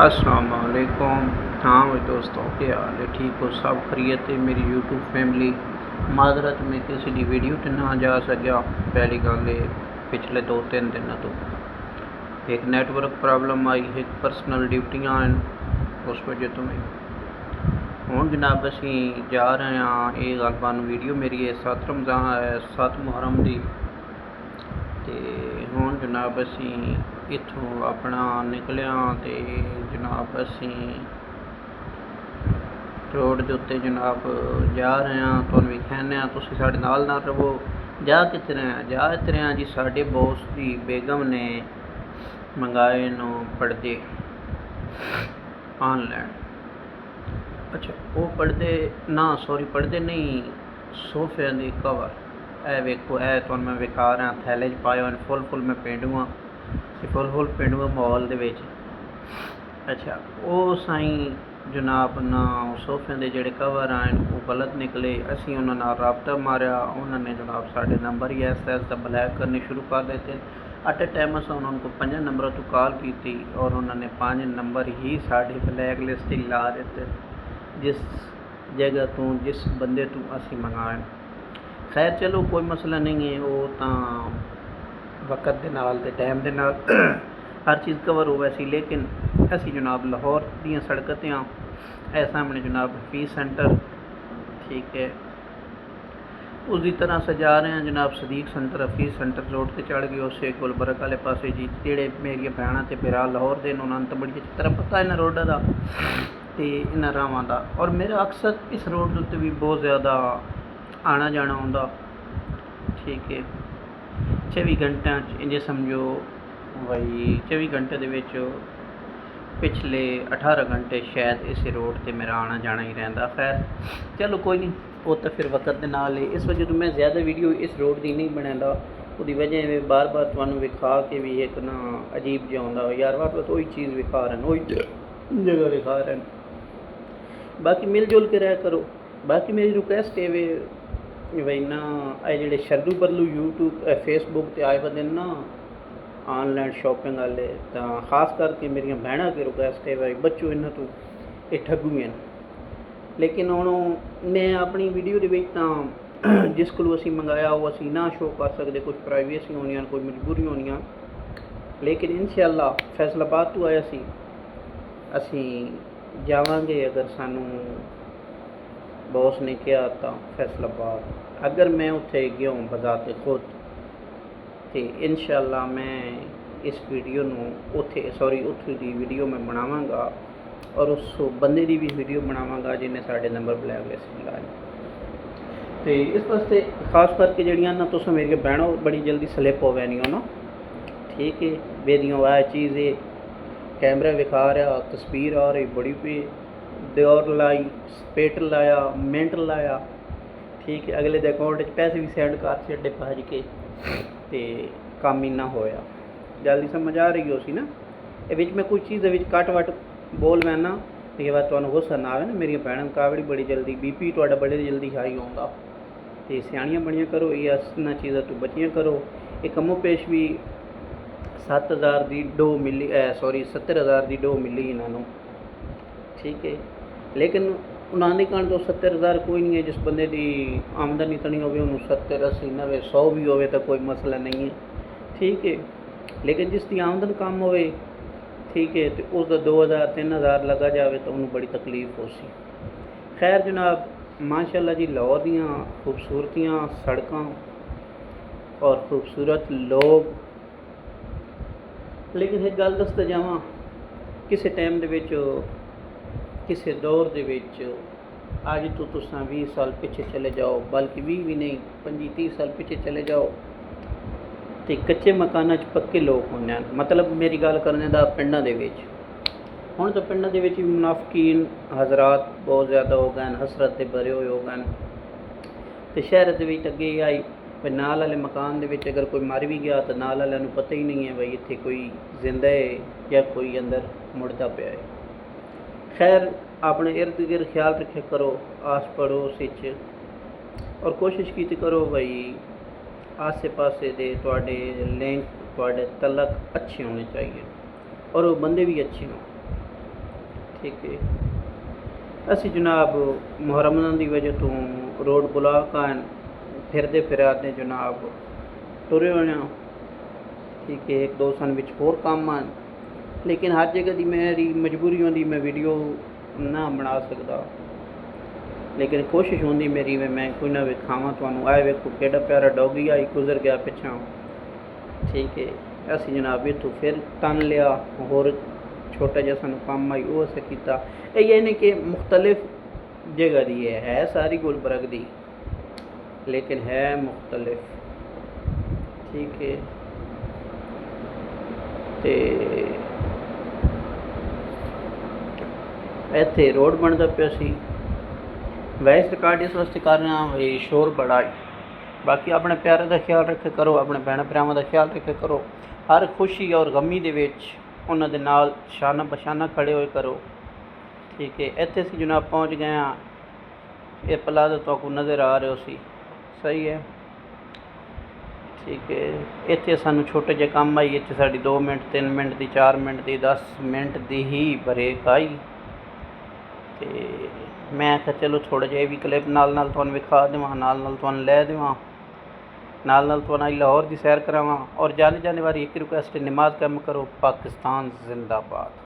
अस्सलाम वालेकुम। हाँ भाई दोस्तों, क्या हाल है? ठीक हो? सब खैरियत है? मेरी यूट्यूब फैमिली माजरत में किसी की वीडियो तो ना जा सकिया। पहली गल पिछले 2-3 दिन तो एक नैटवर्क प्रॉब्लम आई, एक परसनल ड्यूटियाँ हैं, उस वजह तो मैं हूँ जनाब असी जा रहे हैं। ये गल तुहानू वीडियो मेरी है 7 रमज़ान है 7 मुहर्रम की। तो हूँ जनाब असी इत्थों अपना निकलिया तो जनाब असी रोड के उत्ते जनाब जा रहे हैं। तुहानू विखाने तुसीं साडे नाल रवो। जा कित्थे रहे हैं? जा इत्थे रहे हैं जी, साडे बॉस की बेगम ने मंगाए नो पर्दे ऑनलाइन। अच्छा, वो पर्दे ना सॉरी पर्दे नहीं, सोफे के कवर। ए वेखो, ए तुहानू मैं विखा रहा थैले च पाए हुए फुल मैं पेंडूआ फुल पेंडूआ माहौल दे विच। अच्छा, वो साईं जनाब ना सोफे के जोड़े कवर आए वो गलत निकले। असी उन्होंने रबता मारिया, उन्होंने जनाब साढ़े नंबर ही ऐसा ब्लैक करने शुरू कर देते। एट ए टाइम अस उन्होंने 5 नंबरों तो कॉल की और उन्होंने 5 नंबर ही साढ़े ब्लैक लिस्ट ला देते, जिस जगह तो जिस बंदे तो असी मंगाए। खैर चलो कोई मसला नहीं है, वो तो वक्त के नाल ते टाइम के नाल हर चीज़ कवर हो वैसी। लेकिन असी जनाब लाहौर दी सड़कों ते हाँ, ए सामने जनाब हफीज़ सेंटर, ठीक है, उसकी तरह से जा रहे हैं जनाब Sadiq centre Hafeez centre road से चढ़ गए उस गुलबर्ग वाले पासे जी। जेड़े मेरी भैन तो भरा लाहौर के उन्होंने तो बड़ी अच्छी तरह पता इन्होंने रोडा का तो इन रावां का। और मेरा अक्सर इस रोड के उत्ते भी बहुत ज़्यादा आना जाना होंदा, ठीक है। 24 घंटे इंजे समझो भाई 24 घंटे दे विच पिछले 18 घंटे शायद इस रोड पर मेरा आना जाना ही रहता। खैर चलो कोई नहीं, वो तो फिर वक्त के नाल है। इस वजह तो मैं ज़्यादा वीडियो इस रोड की नहीं बनाता। उसकी वजह है बार बार तुहानू विखा के भी एक ना अजीब जिहा होंदा यार, वार वार वही चीज़ विखा रहे हैं, वही जगह विखा रहे हैं। बाकी मिलजुल के रह करो। बाकी मेरी रिक्वेस्ट है वे भाई ना ये जेडे शर्लू बरलू यूट्यूब फेसबुक ते आए बंदे ना ऑनलाइन शॉपिंग वाले, तो खास करके मेरी भैन की रिक्वेस्ट है भाई बच्चों इन्हों तो ये ठगू हैं। लेकिन हुण मैं अपनी वीडियो के जिस को असी मंगाया वो असी ना शो कर सकते, कुछ प्राइवेसी होनी, कोई मजबूरी होनी। लेकिन इंशाअल्लाह फैसलाबाद तो आया असी जावांगे। अगर सानू बॉस ने कहा तो फैसलाबाद, अगर मैं उत्थे गया हूँ बजाते खुद तो इंशाअल्लाह मैं इस वीडियो उत्थे उत्थे की वीडियो मैं बनावांगा और उस बंदे की भी वीडियो बनावांगा जिन्हें साढ़े नंबर ब्लैक लिस्ट लाए। तो इस वास्ते खास करके जड़ियाँ ना तुस मेरी भैनों बड़ी जल्दी स्लिप हो वैनी हो ना, ठीक है। बेदियों वह चीज़ है, कैमरा विखा रहा, तस्वीर आ रही बड़ी पे दौर लाई, स्पेटर लाया, मिनट लाया, ठीक है। अगले दे अकाउंट पैसे भी सेंड कर छे भज के तो काम ही ना होया। जल्दी समझ आ रही हो सी ना। ये मैं कुछ चीज़ कट वट बोल वैना तो बाद तुहानू गुस्सा ना आए ना। मेरी भैन कावड़ी बड़ी जल्दी BP तुहाडा बड़े जल्दी हाई होंदा, तो सियाणियां बनिया करो, ये इन्हां चीज़ों तो बचिया करो। ये कमो पेश भी 7,000 की डो मिली, सॉरी 70,000 की डो मिली इन्हों, ठीक है। लेकिन उन्होंने कहने तो 70,000 कोई नहीं है। जिस बंदे की आमदन इतनी हो 70, 80, 90, 100 भी हो तो कोई मसला नहीं है, ठीक है। लेकिन जिसकी आमदन कम हो, ठीक है, तो उसका 2,000 3,000 लगा जाए तो उन्होंने बड़ी तकलीफ हो सी। खैर जनाब माशाअल्लाह जी, लाहौर दियाँ खूबसूरतियाँ सड़कों और खूबसूरत लोग। लेकिन एक गल दसदा जावां, किसी टाइम दे विच किसी दौर दे विच अज तो तुसां 20 साल पिछे चले जाओ, बल्कि 20 भी नहीं 25-30 साल पिछे चले जाओ तो कच्चे मकाना पक्के लोग होंगे। मतलब मेरी गल करने का पिंडा दे विच, हुण तो पिंडा दे विच मुनाफिकीन हज़रात बहुत ज़्यादा हो गए, हसरत से भरे हुए हो गए। तो शहर के अगे आई भाई नाल वाले मकान दे विच अगर कोई मर भी गया तो नाल वाले नूं पता ही नहीं है भाई इत्थे कोई जिंदा है या कोई अंदर मुड़दा पिया है। खैर अपने इर्द गिर्द ख्याल रखे करो, आस पड़ोस और कोशिश की करो भाई आसे पासे दे तुहाडे लिंक तुहाडे तलक अच्छे होने चाहिए और वो बंदे भी अच्छे हों। ठीक है। ਅਸੀਂ ਜਨਾਬ ਮੁਹਰਮ ਦੀ ਵਜ੍ਹਾ ਤੋਂ ਰੋਡ ਬਲਾਕ ਹਨ, ਫਿਰਦੇ ਫਿਰਾਦੇ ਜਨਾਬ ਤੁਰੇ ਹੋਏ ਹਾਂ। ਠੀਕ ਹੈ, ਇੱਕ ਦੋ ਸਨ ਵਿੱਚ ਹੋਰ ਕੰਮ ਹਨ, ਲੇਕਿਨ ਹਰ ਜਗ੍ਹਾ ਦੀ ਮੇਰੀ ਮਜਬੂਰੀ ਹੁੰਦੀ ਮੈਂ ਵੀਡੀਓ ਨਾ ਬਣਾ ਸਕਦਾ, ਲੇਕਿਨ ਕੋਸ਼ਿਸ਼ ਹੁੰਦੀ ਮੇਰੀ ਮੈਂ ਕੋਈ ਨਾ ਵਿਖਾਵਾਂ ਤੁਹਾਨੂੰ। ਆਏ ਵੇਖੋ ਕਿਹੜਾ ਪਿਆਰਾ ਡੋਗੀ ਆਈ ਗੁਜ਼ਰ ਗਿਆ ਪਿੱਛੋਂ। ਠੀਕ ਹੈ, ਅਸੀਂ ਜਨਾਬ ਇੱਥੋਂ ਫਿਰ ਤਨ ਲਿਆ, ਹੋਰ छोटा जिहा सानूं कम आई वो असें कीता। ਇਹ यानी कि मुख्तलिफ जगह दी है सारी गुलबर्ग दी, लेकिन है मुख्तलिफ। ठीक है, ते ਇੱਥੇ रोड बनता पिया सी। वैसे रिकॉर्ड इस वास्ते कर रहा भी शोर बड़ा है। बाकी अपने प्यारे का ख्याल रखे करो, अपने भैन भरावां का ख्याल रखे करो, हर खुशी और गमी दे विच ਉਹਨਾਂ ਦੇ ਨਾਲ ਸ਼ਾਨਾ ਬਸ਼ਾਨਾ ਖੜੇ ਹੋਏ ਕਰੋ। ਠੀਕ ਹੈ, ਇੱਥੇ ਅਸੀਂ ਜਨਾਬ ਪਹੁੰਚ ਗਏ ਹਾਂ। ਇਹ ਪਲਾਜ਼ਾ ਤੁਹਾਨੂੰ ਨਜ਼ਰ ਆ ਰਿਹਾ ਸੀ, ਸਹੀ ਹੈ। ਠੀਕ ਹੈ, ਇੱਥੇ ਸਾਨੂੰ ਛੋਟੇ ਜਿਹੇ ਕੰਮ ਆਈ, ਇੱਥੇ ਸਾਡੀ 2 ਮਿੰਟ 3 ਮਿੰਟ ਦੀ 4 ਮਿੰਟ ਦੀ 10 ਮਿੰਟ ਦੀ ਹੀ ਬ੍ਰੇਕ ਆਈ। ਅਤੇ ਮੈਂ ਕਿਹਾ ਚਲੋ ਥੋੜ੍ਹਾ ਜਿਹਾ ਇਹ ਵੀ ਕਲਿੱਪ ਨਾਲ ਨਾਲ ਤੁਹਾਨੂੰ ਵਿਖਾ ਦੇਵਾਂ, ਨਾਲ ਨਾਲ ਤੁਹਾਨੂੰ ਲੈ ਦੇਵਾਂ, ਨਾਲ ਨਾਲ ਤੁਹਾਨੂੰ ਲਾਹੌਰ ਦੀ सैर करावां। और जाने जाने वाली एक रिक्वेस्ट है, नमाज कम करो, पाकिस्तान जिंदाबाद।